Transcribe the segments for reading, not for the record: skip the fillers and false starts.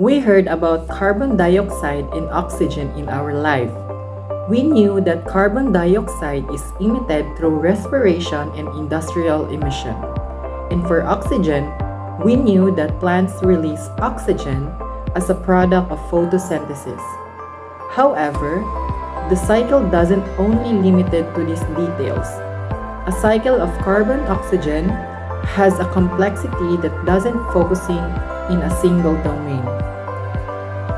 We heard about carbon dioxide and oxygen in our life. We knew that carbon dioxide is emitted through respiration and industrial emission. And for oxygen, we knew that plants release oxygen as a product of photosynthesis. However, the cycle doesn't only limited to these details. A cycle of carbon-oxygen has a complexity that doesn't focusing in a single domain.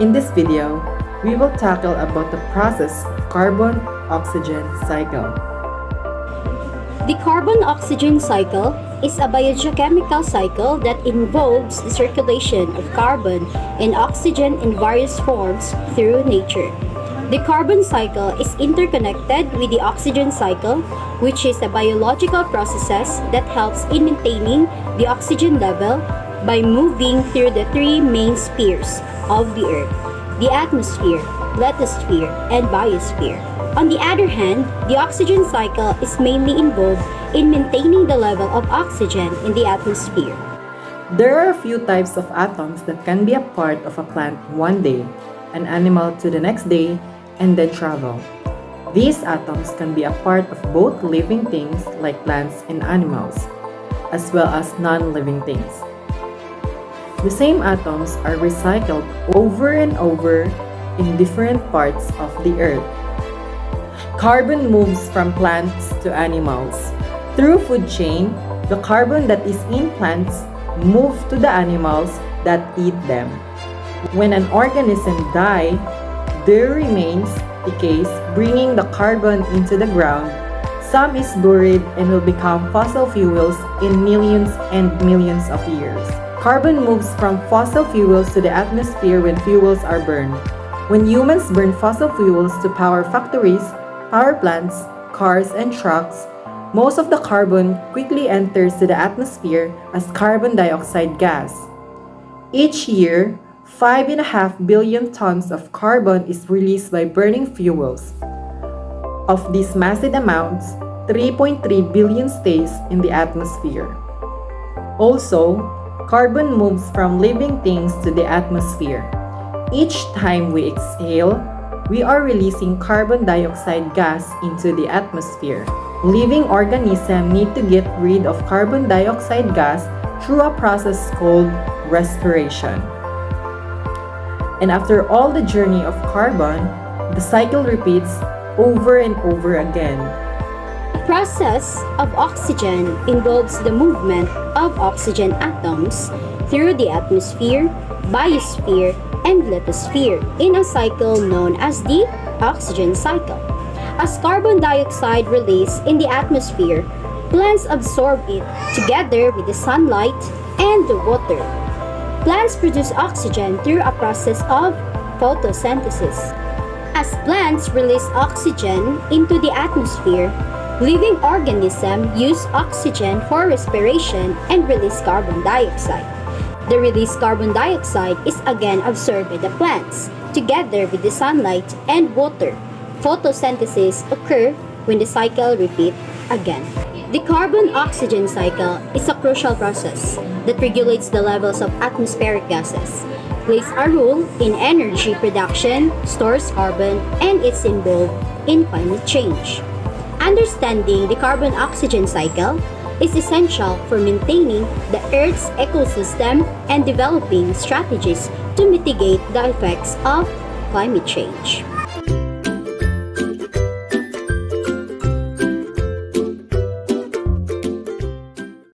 In this video, we will tackle about the process of carbon-oxygen cycle. The carbon-oxygen cycle is a biogeochemical cycle that involves the circulation of carbon and oxygen in various forms through nature. The carbon cycle is interconnected with the oxygen cycle, which is a biological process that helps in maintaining the oxygen level by moving through the three main spheres of the Earth: the atmosphere, lithosphere, and biosphere. On the other hand, the oxygen cycle is mainly involved in maintaining the level of oxygen in the atmosphere. There are a few types of atoms that can be a part of a plant one day, an animal to the next day, and then travel. These atoms can be a part of both living things like plants and animals, as well as non-living things. The same atoms are recycled over and over in different parts of the Earth. Carbon moves from plants to animals. Through food chain, the carbon that is in plants moves to the animals that eat them. When an organism dies, their remains decays, bringing the carbon into the ground. Some is buried and will become fossil fuels in millions and millions of years. Carbon moves from fossil fuels to the atmosphere when fuels are burned. When humans burn fossil fuels to power factories, power plants, cars, and trucks, most of the carbon quickly enters to the atmosphere as carbon dioxide gas. Each year, 5.5 billion tons of carbon is released by burning fuels. Of these massive amounts, 3.3 billion stays in the atmosphere. Also, carbon moves from living things to the atmosphere. Each time we exhale, we are releasing carbon dioxide gas into the atmosphere. Living organisms need to get rid of carbon dioxide gas through a process called respiration. And after all the journey of carbon, the cycle repeats over and over again. The process of oxygen involves the movement of oxygen atoms through the atmosphere, biosphere, and lithosphere in a cycle known as the oxygen cycle. As carbon dioxide released in the atmosphere, plants absorb it together with the sunlight and the water. Plants produce oxygen through a process of photosynthesis. As plants release oxygen into the atmosphere, living organisms use oxygen for respiration and release carbon dioxide. The released carbon dioxide is again absorbed by the plants, together with the sunlight and water. Photosynthesis occurs when the cycle repeats again. The carbon-oxygen cycle is a crucial process that regulates the levels of atmospheric gases, plays a role in energy production, stores carbon, and is involved in climate change. Understanding the carbon-oxygen cycle is essential for maintaining the Earth's ecosystem and developing strategies to mitigate the effects of climate change.